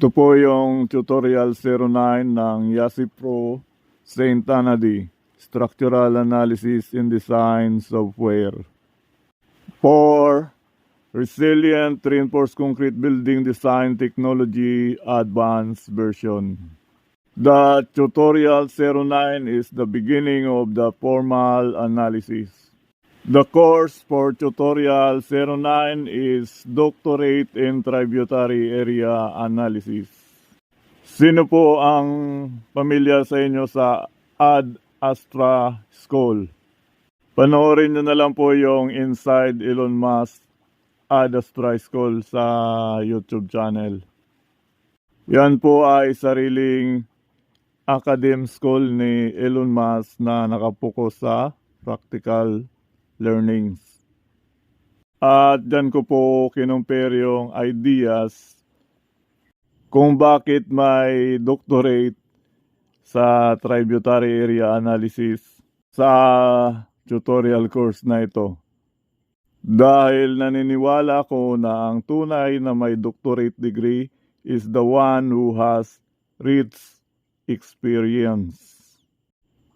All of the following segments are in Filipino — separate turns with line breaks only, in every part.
Ito po yung tutorial 09 ng YASI Pro St. Anady Structural Analysis in Design Software. For Resilient Reinforced Concrete Building Design Technology Advanced Version. The tutorial 09 is the beginning of the formal analysis. The course for tutorial 09 is Doctorate in Tributary Area Analysis. Sino po ang pamilya sa inyo sa Ad Astra School? Panoorin nyo na lang po yung Inside Elon Musk Ad Astra School sa YouTube channel. Yan po ay sariling academic school ni Elon Musk na nakapokus sa practical learnings. At dyan ko po kinumpare yung ideas kung bakit may doctorate sa tributary area analysis sa tutorial course na ito. Dahil naniniwala ko na ang tunay na may doctorate degree is the one who has rich experience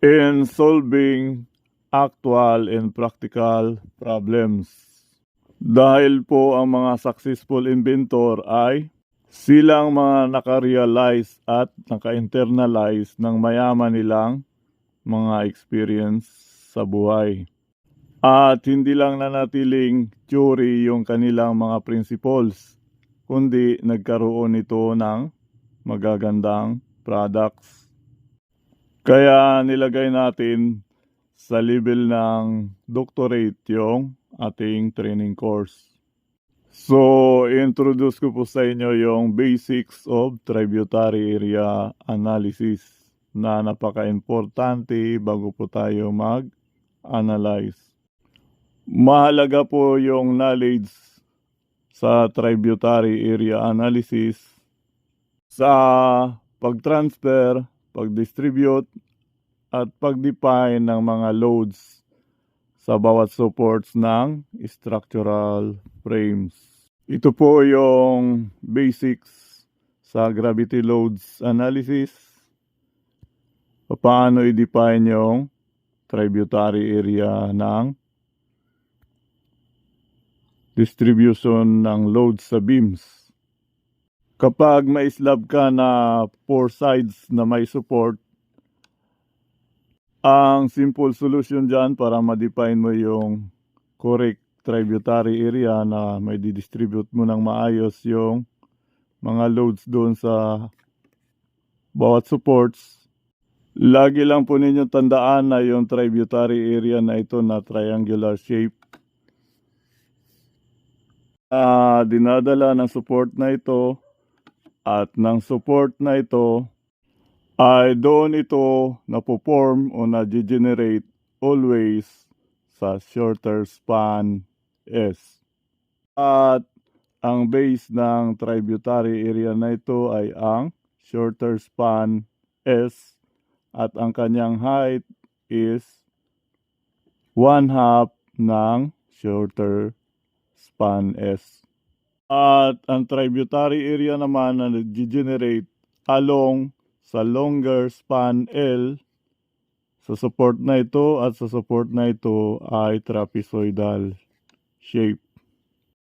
in solving actual and practical problems. Dahil po ang mga successful inventor ay silang mga naka-realize at naka-internalize ng mayaman nilang mga experience sa buhay. At hindi lang nanatiling theory yung kanilang mga principles, kundi nagkaroon ito ng magagandang products. Kaya nilagay natin sa level ng doctorate yung ating training course. So, introduce ko po sa inyo yung basics of tributary area analysis na napaka-importante bago po tayo mag-analyze. Mahalaga po yung knowledge sa tributary area analysis sa pag-transfer, pag-distribute, at pag-define ng mga loads sa bawat supports ng structural frames. Ito po yung basics sa gravity loads analysis. Paano i-define yung tributary area ng distribution ng loads sa beams. Kapag may slab ka na 4 sides na may support, ang simple solution dyan para ma-define mo yung correct tributary area na may didistribute mo ng maayos yung mga loads doon sa bawat supports. Lagi lang po ninyo tandaan na yung tributary area na ito na triangular shape. Dinadala ng support na ito at ng support na ito ay doon ito napoform o na-generate always sa shorter span S. At ang base ng tributary area na ito ay ang shorter span S at ang kanyang height is 1/2 ng shorter span S. At ang tributary area naman na nag-generate along sa longer span L sa support na ito at sa support na ito ay trapezoidal shape.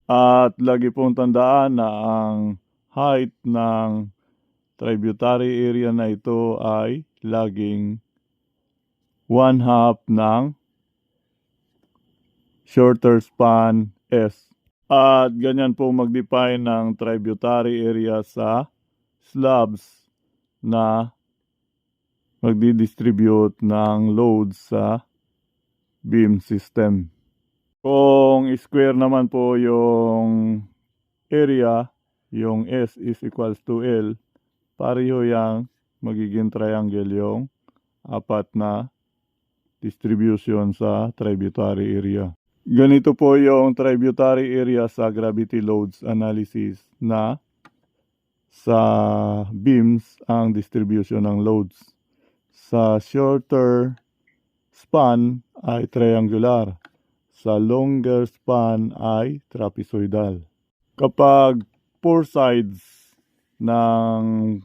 At lagi pong tandaan na ang height ng tributary area na ito ay laging 1/2 ng shorter span S. At ganyan po mag-define ng tributary area sa slabs na magdi-distribute ng load sa beam system. Kung square naman po yung area, yung S is equals to L, pareho yang magiging triangle yung apat na distribution sa tributary area. Ganito po yung tributary area sa gravity loads analysis na sa beams ang distribution ng loads. Sa shorter span ay triangular. Sa longer span ay trapezoidal. Kapag 4 sides ng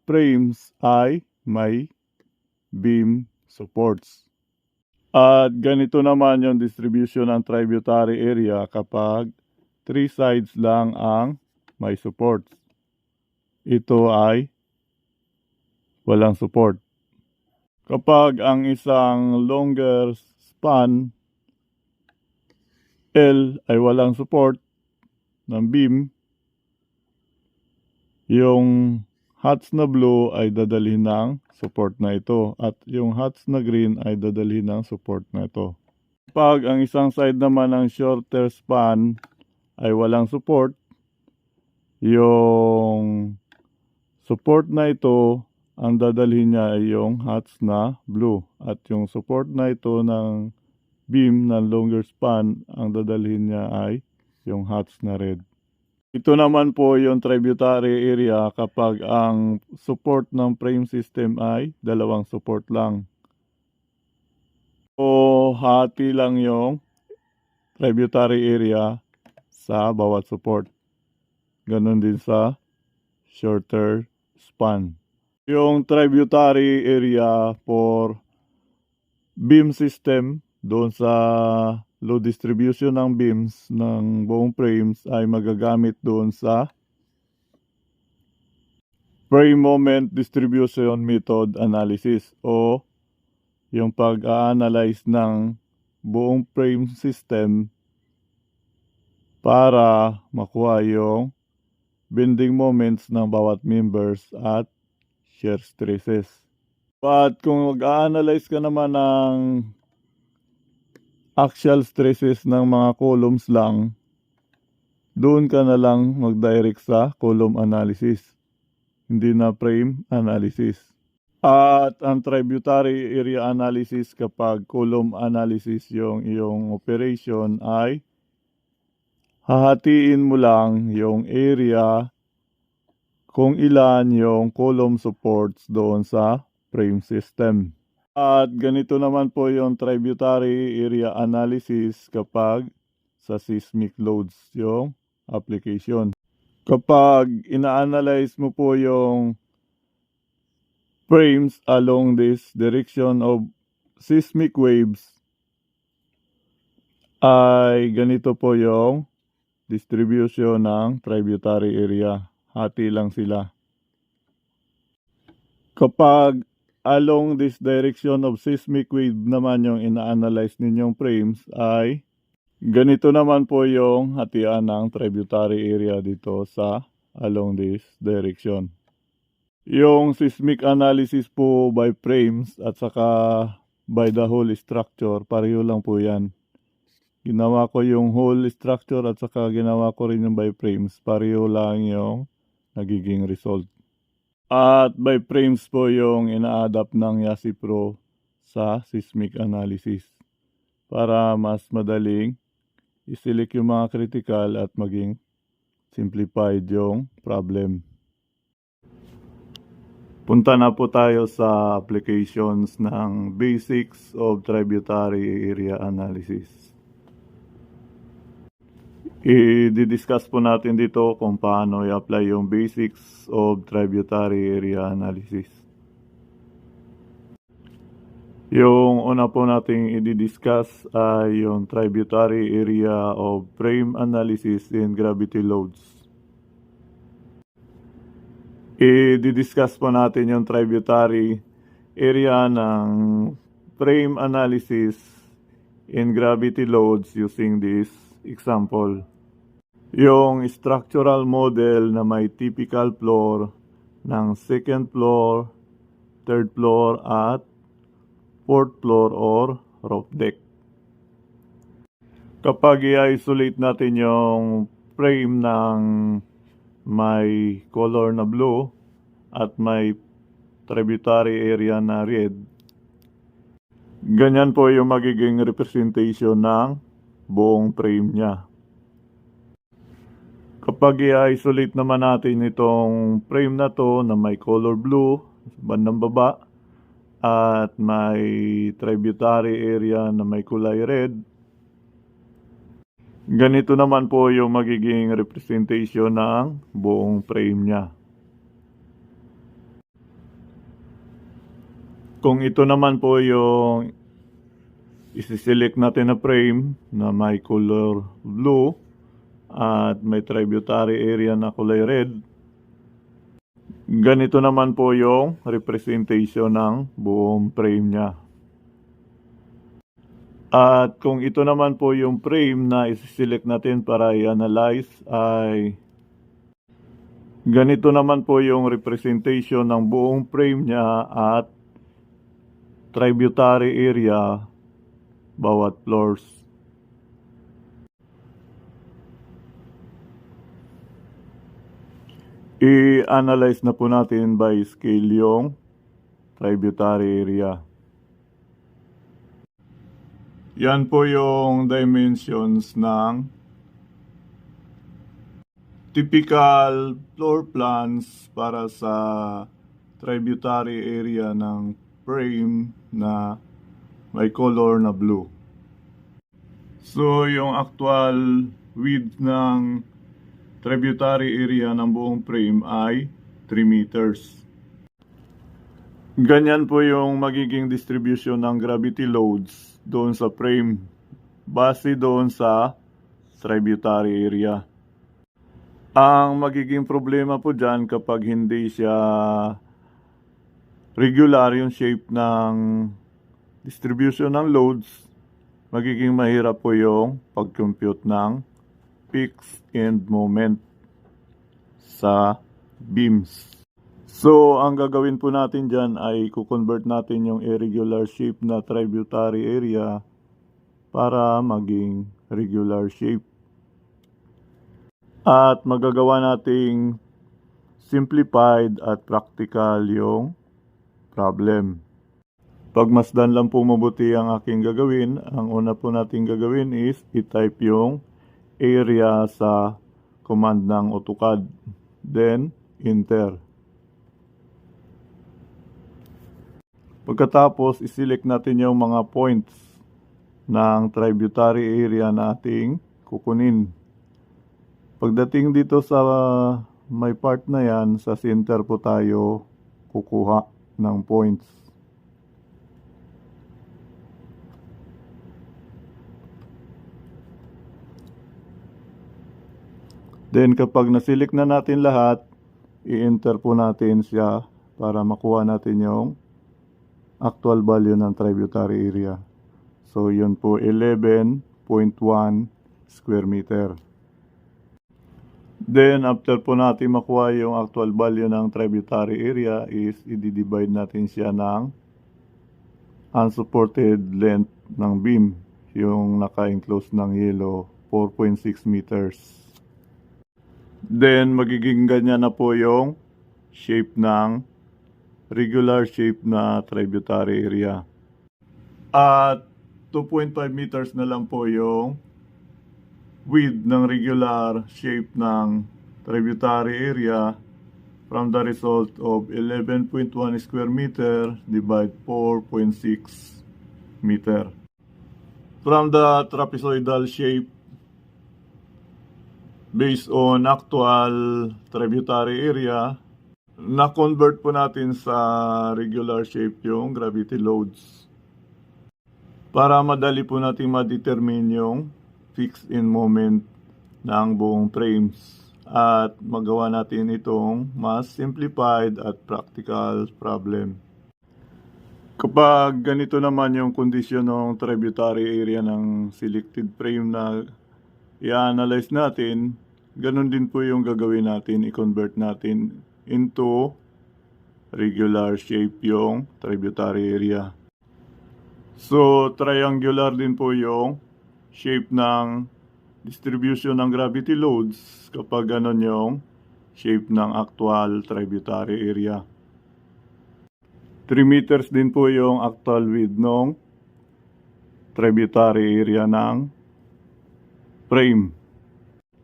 frames ay may beam supports. At ganito naman yung distribution ng tributary area kapag 3 sides lang ang may supports. Ito ay walang support. Kapag ang isang longer span L ay walang support ng beam, yung hats na blue ay dadalhin ng support na ito at yung hats na green ay dadalhin ng support na ito. Kapag ang isang side naman ng shorter span ay walang support, yung support na ito ang dadalhin niya ay yung hats na blue at yung support na ito ng beam ng longer span ang dadalhin niya ay yung hats na red. Ito naman po yung tributary area kapag ang support ng frame system ay dalawang support lang. O hati lang yung tributary area sa bawat support. Ganon din sa shorter span. Yung tributary area for beam system doon sa load distribution ng beams ng buong frames ay magagamit doon sa frame moment distribution method analysis o yung pag-a-analyze ng buong frame system para makuha yung bending moments ng bawat members at shear stresses. At kung mag-a-analyze ka naman ng axial stresses ng mga columns lang, doon ka na lang mag-direct sa column analysis, hindi na frame analysis. At ang tributary area analysis kapag column analysis yung iyong operation ay hahatiin mo lang yung area kung ilan yung column supports doon sa frame system. At ganito naman po yung tributary area analysis kapag sa seismic loads yung application. Kapag ina-analyze mo po yung frames along this direction of seismic waves, ay ganito po yung distribution ng tributary area. Hati lang sila. Kapag along this direction of seismic wave naman yung ina-analyze ninyong frames ay ganito naman po yung hatian ng tributary area dito sa along this direction. Yung seismic analysis po by frames at saka by the whole structure, pareho lang po yan. Ginawa ko yung whole structure at saka ginawa ko rin yung by frames, pareho lang yung nagiging result. At by frames po yung ina-adapt ng YASI Pro sa seismic analysis para mas madaling i-select yung mga critical at maging simplified yung problem. Punta na po tayo sa applications ng basics of tributary area analysis. I-discuss po natin dito kung paano i-apply yung basics of tributary area analysis. Yung una po nating i-discuss ay yung tributary area of frame analysis in gravity loads. I-discuss po natin yung tributary area ng frame analysis in gravity loads using this example. Yung structural model na may typical floor ng second floor, third floor at fourth floor or roof deck. Kapag i-isolate natin yung frame ng may color na blue at may tributary area na red, ganyan po yung magiging representation ng buong frame niya. Kapag i-isolate naman natin itong frame na to na may color blue bandang baba at may tributary area na may kulay red, ganito naman po yung magiging representation ng buong frame niya. Kung ito naman po yung isi-select natin na frame na may color blue at may tributary area na kulay red, ganito naman po yung representation ng buong frame niya. At kung ito naman po yung frame na isi-select natin para i-analyze, ay ganito naman po yung representation ng buong frame niya at tributary area bawat floors. I-analyze na po natin by scale yung tributary area. Yan po yung dimensions ng typical floor plans para sa tributary area ng frame na may color na blue. So, yung actual width ng tributary area ng buong frame ay 3 meters. Ganyan po yung magiging distribution ng gravity loads doon sa frame base doon sa tributary area. Ang magiging problema po dyan kapag hindi siya regular yung shape ng distribution ng loads, magiging mahirap po yung pag-compute ng fixed end moment sa beams. So, ang gagawin po natin dyan ay kukonvert natin yung irregular shape na tributary area para maging regular shape. At magagawa nating simplified at practical yung problem. Pagmasdan lang po mabuti ang aking gagawin, ang una po nating gagawin is i-type yung area sa command ng AutoCAD. Then, enter. Pagkatapos, iselect natin yung mga points ng tributary area na ating kukunin. Pagdating dito sa may part na yan, sa center po tayo kukuha ng points. Then kapag na-select na natin lahat, i-enter po natin siya para makuha natin yung actual value ng tributary area. So yun po 11.1 square meter. Then after po natin makuha yung actual value ng tributary area is i-divide natin siya ng unsupported length ng beam, yung naka-enclose ng yellow, 4.6 meters. Then magiging ganyan na po yung shape ng regular shape na tributary area. At 2.5 meters na lang po yung width ng regular shape ng tributary area from the result of 11.1 square meter divide 4.6 meter. From the trapezoidal shape, based on actual tributary area, na-convert po natin sa regular shape yung gravity loads para madali po natin ma-determine yung fixed end moment ng buong frames at magawa natin itong mas simplified at practical problem. Kapag ganito naman yung kondisyon ng tributary area ng selected frame na i-analyze natin, ganun din po yung gagawin natin, i-convert natin into regular shape yung tributary area. So, triangular din po yung shape ng distribution ng gravity loads kapag ganon yung shape ng actual tributary area. 3 meters din po yung actual width ng tributary area ng frame.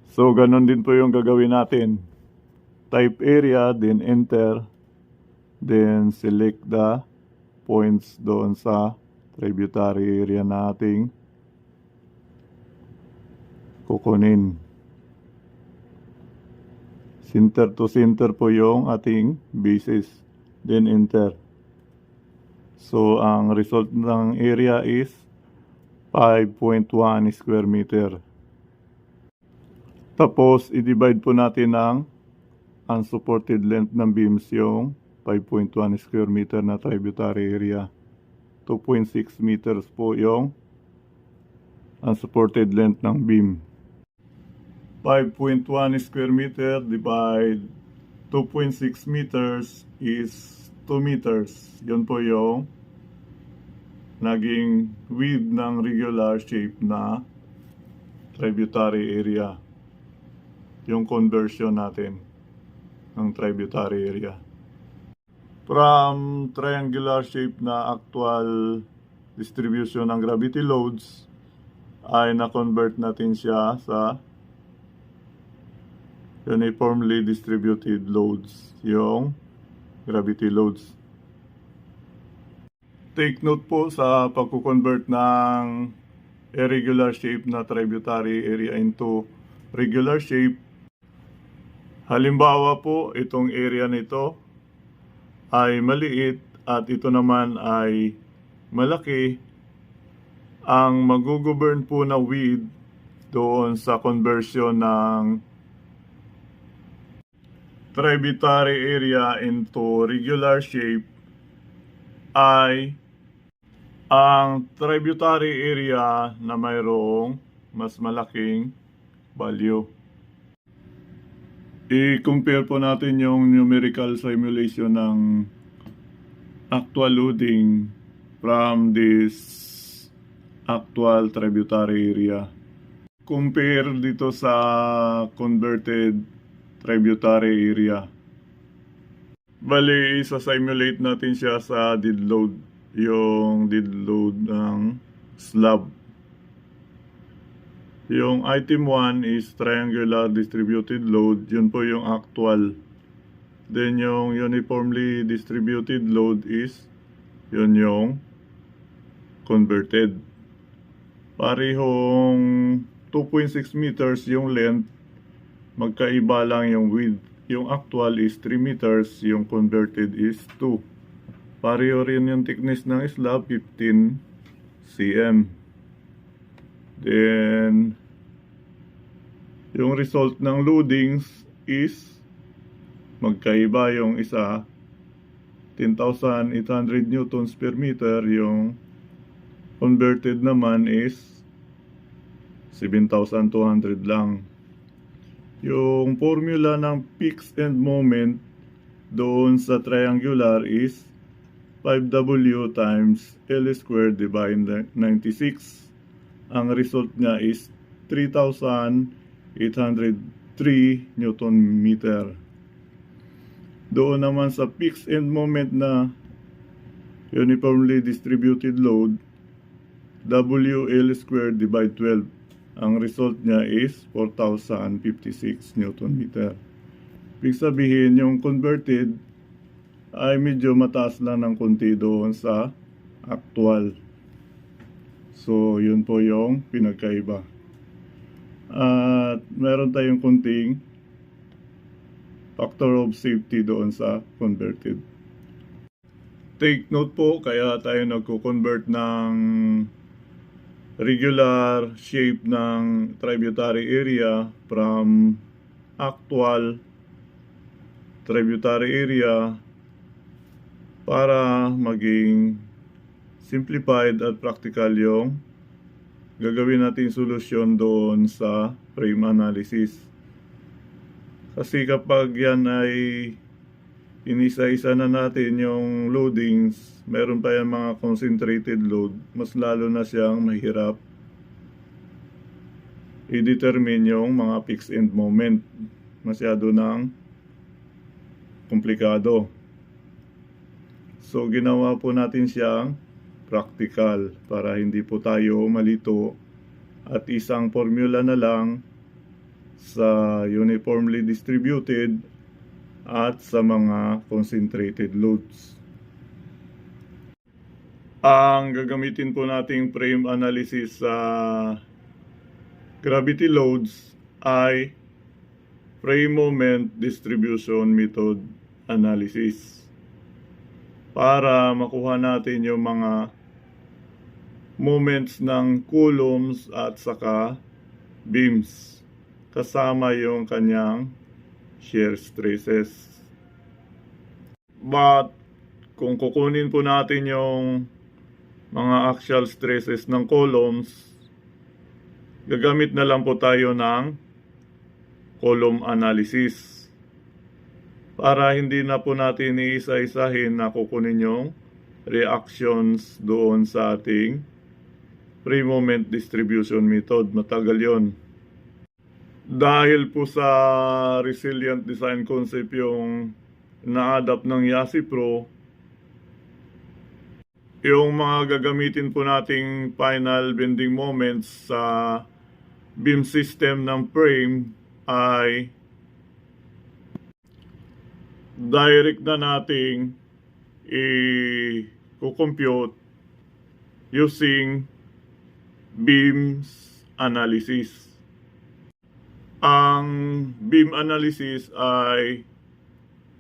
So, ganon din po yung gagawin natin. Type area, then enter, then select the points doon sa tributary area nating kukunin. Center to center po yung ating bases, then enter. So, ang result ng area is 5.1 square meter. Tapos, i-divide po natin ng unsupported length ng beams yung 5.1 square meter na tributary area. 2.6 meters po yung unsupported length ng beam. 5.1 square meter divide 2.6 meters is 2 meters. Yun po yung naging width ng regular shape na tributary area. Yung conversion natin ng tributary area. From triangular shape na actual distribution ng gravity loads ay na-convert natin siya sa uniformly distributed loads, yung gravity loads. Take note po sa pagko-convert ng irregular shape na tributary area into regular shape. Halimbawa po, itong area nito ay maliit at ito naman ay malaki. Ang mag-govern po na width doon sa conversion ng tributary area into regular shape ay ang tributary area na mayroong mas malaking value. I-compare po natin yung numerical simulation ng actual loading from this actual tributary area. Compare dito sa converted tributary area. Bali, isa-simulate natin siya sa dead load. Yung dead load ng slab. Yung item 1 is triangular distributed load. Yun po yung actual. Then yung uniformly distributed load is yun yung converted. Parehong 2.6 meters yung length. Magkaiba lang yung width. Yung actual is 3 meters, yung converted is 2. Pareho rin yung thickness ng slab, 15 cm. Then, yung result ng loadings is magkaiba yung isa, 10,800 newtons per meter. Yung converted naman is 7,200 lang. Yung formula ng fixed end moment doon sa triangular is 5W times L squared divided 96. Ang result niya is 3,803 Newton meter. Doon naman sa fixed end moment na uniformly distributed load, WL squared divided 12. Ang result niya is 4,056 Newton meter. Ibig sabihin, yung converted ay medyo mataas lang ng konti doon sa actual. So, yun po yung pinagkaiba. At meron tayong konting factor of safety doon sa converted. Take note po, kaya tayo nagko-convert ng regular shape ng tributary area from actual tributary area para maging simplified at practical yung gagawin nating solusyon doon sa frame analysis. Kasi kapag yan ay inisa-isa na natin yung loadings, meron pa yung mga concentrated load, mas lalo na siyang mahirap i-determine yung mga fixed end moment. Masyado nang komplikado. So, ginawa po natin siyang practical para hindi po tayo malito at isang formula na lang sa uniformly distributed at sa mga concentrated loads. Ang gagamitin po nating frame analysis sa gravity loads ay frame moment distribution method analysis. para makuha natin yung mga moments ng coulombs at saka beams kasama yung kanyang shear stresses. But kung kukunin po natin yung mga axial stresses ng columns, gagamit na lang po tayo ng column analysis para hindi na po natin iisa-isahin na kukunin yung reactions doon sa ating pre-moment distribution method. Matagal yon. Dahil po sa resilient design concept yung na-adapt ng YASI Pro, yung mga gagamitin po nating final bending moments sa beam system ng frame ay direct na nating i-compute using beams analysis. Ang beam analysis ay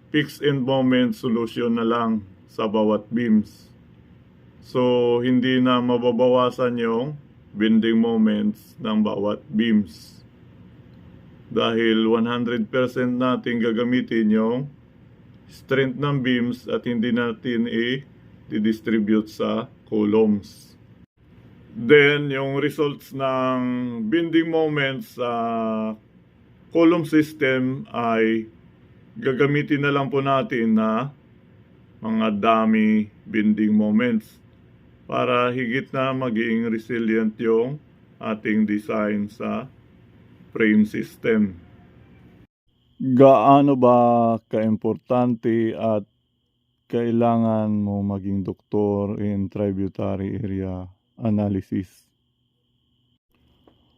fixed end moment solution na lang sa bawat beams. So, hindi na mababawasan yung bending moments ng bawat beams. Dahil 100% natin gagamitin yung strength ng beams at hindi natin i-distribute sa columns. Then, yung results ng bending moments sa column system ay gagamitin na lang po natin na mga dummy bending moments para higit na maging resilient yung ating design sa frame system. Gaano ba kaimportante at kailangan mo maging doktor in tributary area analysis?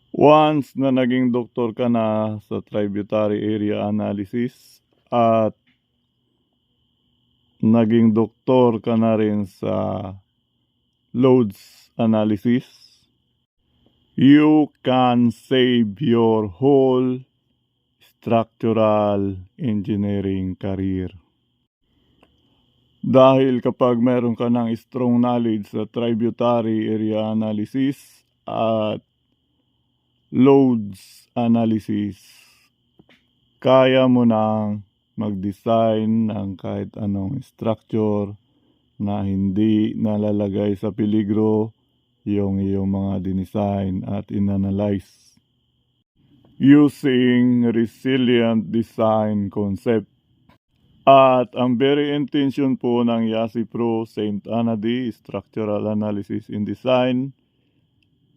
Once na naging doktor ka na sa tributary area analysis at naging doktor ka na rin sa loads analysis, you can save your whole structural engineering career. Dahil kapag meron ka ng strong knowledge sa tributary area analysis at loads analysis, kaya mo nang mag-design ng kahit anong structure na hindi nalalagay sa peligro yung iyong mga dinesign at inanalyze using resilient design concept. At ang very intention po ng YASI Pro St. Anna D Structural Analysis in Design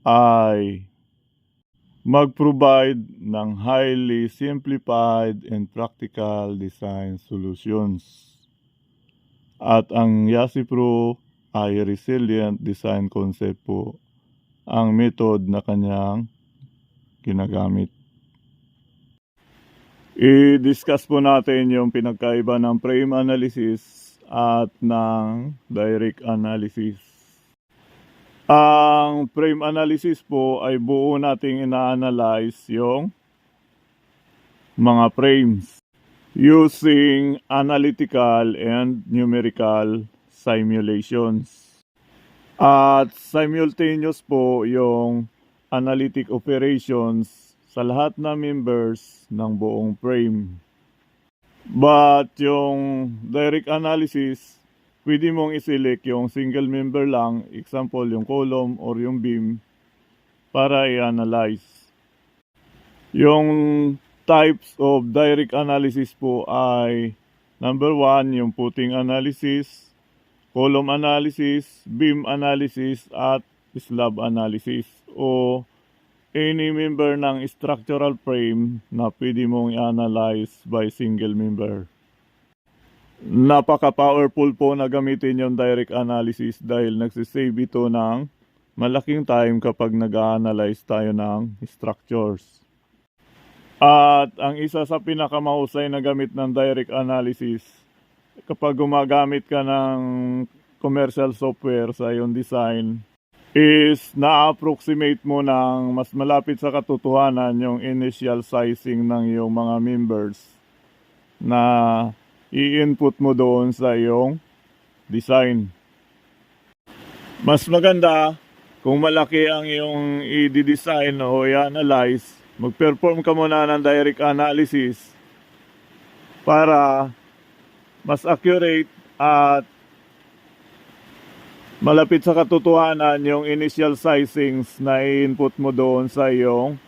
ay mag-provide ng highly simplified and practical design solutions. At ang YASI Pro ay resilient design concept po ang method na kanyang ginagamit. I-discuss po natin yung pinagkaiba ng frame analysis at ng direct analysis. Ang frame analysis po ay buo nating ina-analyze yung mga frames using analytical and numerical simulations. At simultaneous po yung analytic operations sa lahat ng members ng buong frame. But yung direct analysis, pwede mong i-select yung single member lang, example yung column or yung beam, para i-analyze. Yung types of direct analysis po ay number 1, yung footing analysis, column analysis, beam analysis, at slab analysis o any member ng structural frame na pwede mong i-analyze by single member. Napaka-powerful po na gamitin yung direct analysis dahil nagsisave ito ng malaking time kapag nag-a-analyze tayo ng structures. At ang isa sa pinakamahusay na gamit ng direct analysis, kapag gumagamit ka ng commercial software sa iyong design, is na-approximate mo ng mas malapit sa katotohanan yung initial sizing ng iyong mga members na i-input mo doon sa iyong design. Mas maganda kung malaki ang iyong i-design o i-analyze, mag-perform ka muna ng direct analysis para mas accurate at malapit sa katotohanan yung initial sizings na i-input mo doon sa iyong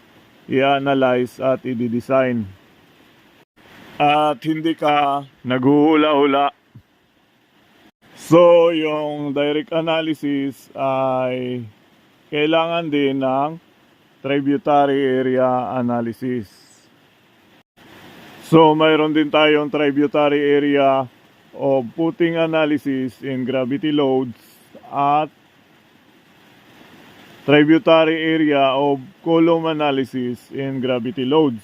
i-analyze at i-design. At hindi ka naghuhula-hula. So, yung direct analysis ay kailangan din ng tributary area analysis. So, mayroon din tayong tributary area of footing analysis in gravity loads at tributary area of column analysis in gravity loads.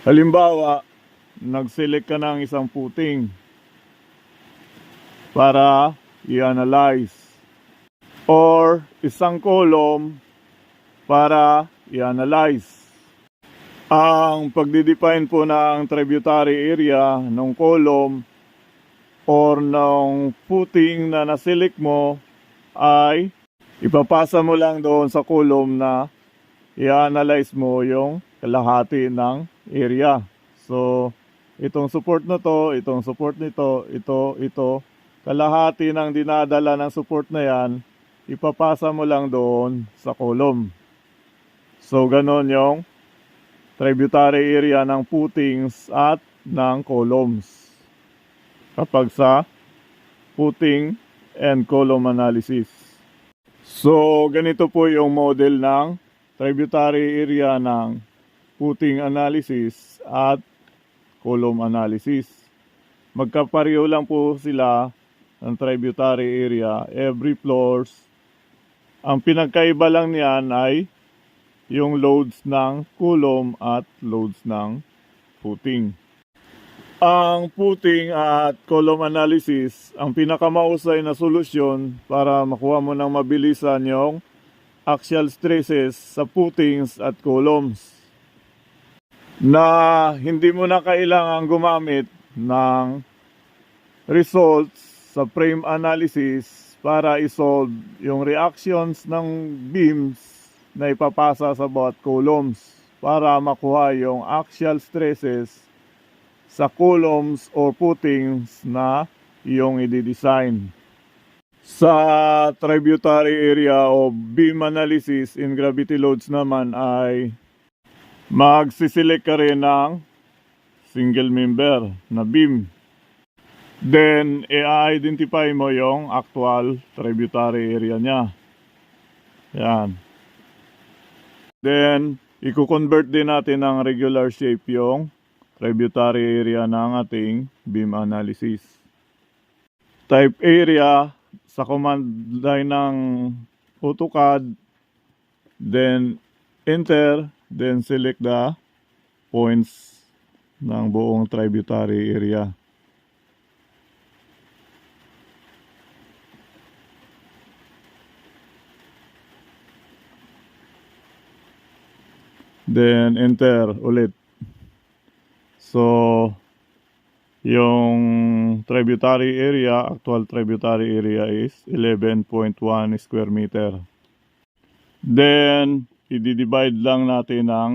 Halimbawa, nag-select ka ng isang footing para i-analyze or isang column para i-analyze. Ang pagdidefine po ng tributary area ng column or ng footing na na-select mo ay ipapasa mo lang doon sa column na i-analyze mo yung kalahati ng area. So, itong support na to, itong support nito, ito, kalahati ng dinadala ng support na yan, ipapasa mo lang doon sa column. So, ganon yung tributary area ng footings at ng columns kapag sa footing and column analysis. So, ganito po yung model ng tributary area ng footing analysis at column analysis. Magkapareho lang po sila ng tributary area, every floors. Ang pinagkaiba lang niyan ay yung loads ng column at loads ng footing. Ang footing at column analysis, ang pinakamahusay na solusyon para makuha mo ng mabilisan yung axial stresses sa footings at columns na hindi mo na kailangan gumamit ng results sa frame analysis para isolve yung reactions ng beams na ipapasa sa bawat columns para makuha yung axial stresses sa columns or footings na iyong i-design. Sa tributary area o beam analysis in gravity loads naman ay magsiselect ka rin ng single member na beam. Then, i-identify mo yung actual tributary area niya. Yan. Then, i-convert din natin ng regular shape yung tributary area ng ating beam analysis. Type area sa command line ng AutoCAD, then enter, then select the points ng buong tributary area. Then enter ulit. So, yung tributary area, actual tributary area is 11.1 square meter. Then, i-divide lang natin ang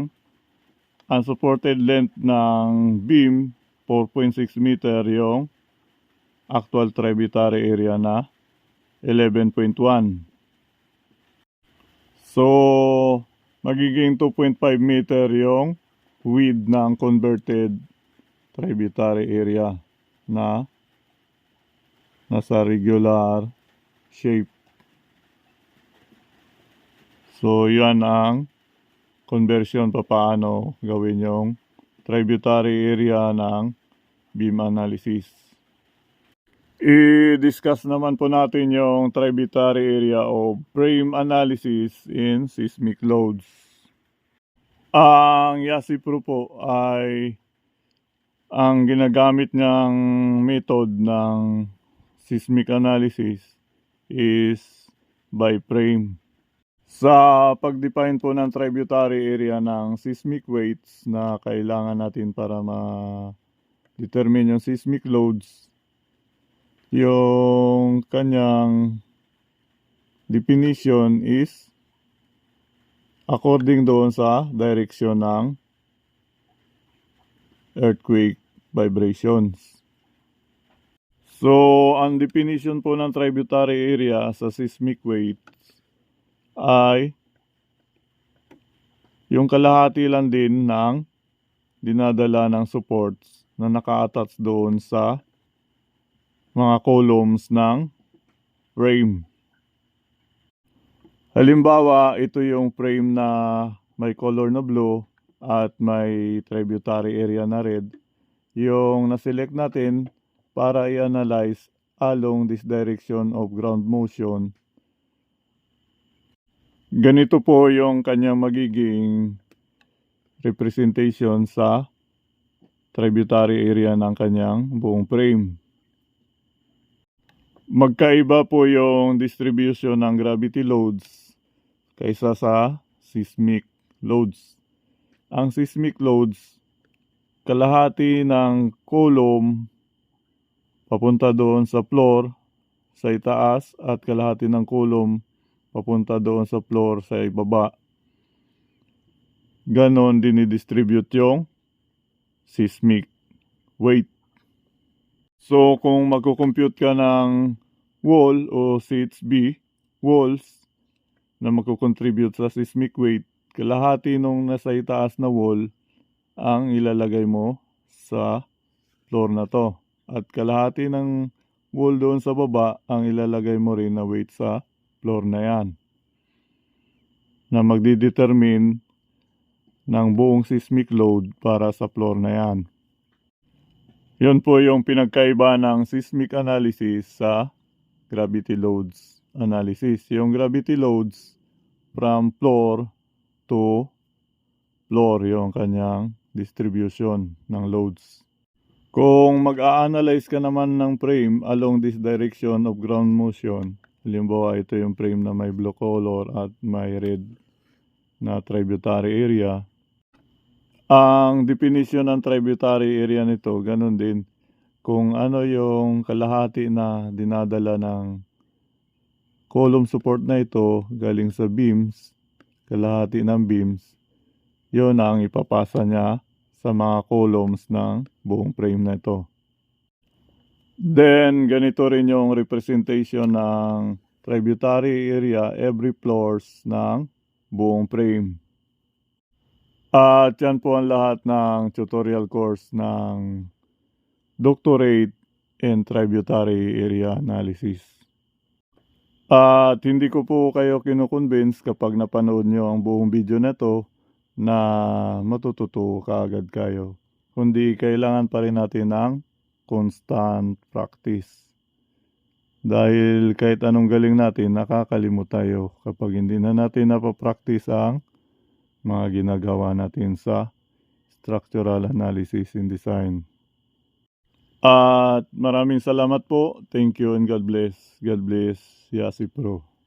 unsupported length ng beam, 4.6 meter yung actual tributary area na 11.1. So, magiging 2.5 meter yung width ng converted tributary area na nasa regular shape. So, yan ang conversion paano gawin yung tributary area ng beam analysis. I-discuss naman po natin yung tributary area of frame analysis in seismic loads. Ang YASI Pro po ay ang ginagamit niyang method ng seismic analysis is by frame. Sa pag-define po ng tributary area ng seismic weights na kailangan natin para ma-determine yung seismic loads, yung kanyang definition is according doon sa direction ng earthquake vibrations. So, ang definition po ng tributary area sa seismic weight ay yung kalahati lang din ng dinadala ng supports na naka-attach doon sa mga columns ng frame. Halimbawa, ito yung frame na may color na blue at may tributary area na red. Yung na-select natin para i-analyze along this direction of ground motion. Ganito po yung kanyang magiging representation sa tributary area ng kanyang buong frame. Magkaiba po yung distribution ng gravity loads kaysa sa seismic loads. Ang seismic loads, kalahati ng column papunta doon sa floor sa itaas at kalahati ng column papunta doon sa floor sa ibaba. Ganon dinidistribute yung seismic weight. So kung magko-compute ka ng wall o CHB, walls, na magko-contribute sa seismic weight, kalahati nung nasa itaas na wall ang ilalagay mo sa floor na to. At kalahati ng wall doon sa baba ang ilalagay mo rin na weight sa floor na yan. Na magdidetermine ng buong seismic load para sa floor na yan. Yun po yung pinagkaiba ng seismic analysis sa gravity loads analysis. Yung gravity loads from floor to floor yung kanyang distribution ng loads. Kung mag-a-analyze ka naman ng frame along this direction of ground motion, halimbawa ito yung frame na may blue color at may red na tributary area. Ang definition ng tributary area nito, ganun din. Kung ano yung kalahati na dinadala ng column support na ito galing sa beams, kalahati ng beams, yun ang ipapasa niya sa mga columns ng buong frame na ito. Then, ganito rin yung representation ng tributary area every floors ng buong frame. At yan po ang lahat ng tutorial course ng Doctorate in Tributary Area Analysis. At hindi ko po kayo kinukonvince kapag napanood nyo ang buong video na to na matututo kaagad kayo. Kundi kailangan pa rin natin ng constant practice. Dahil kahit anong galing natin, nakakalimut tayo kapag hindi na natin napapractice ang mga ginagawa natin sa structural analysis and design. At maraming salamat po. Thank you and God bless. God bless Yasi Pro.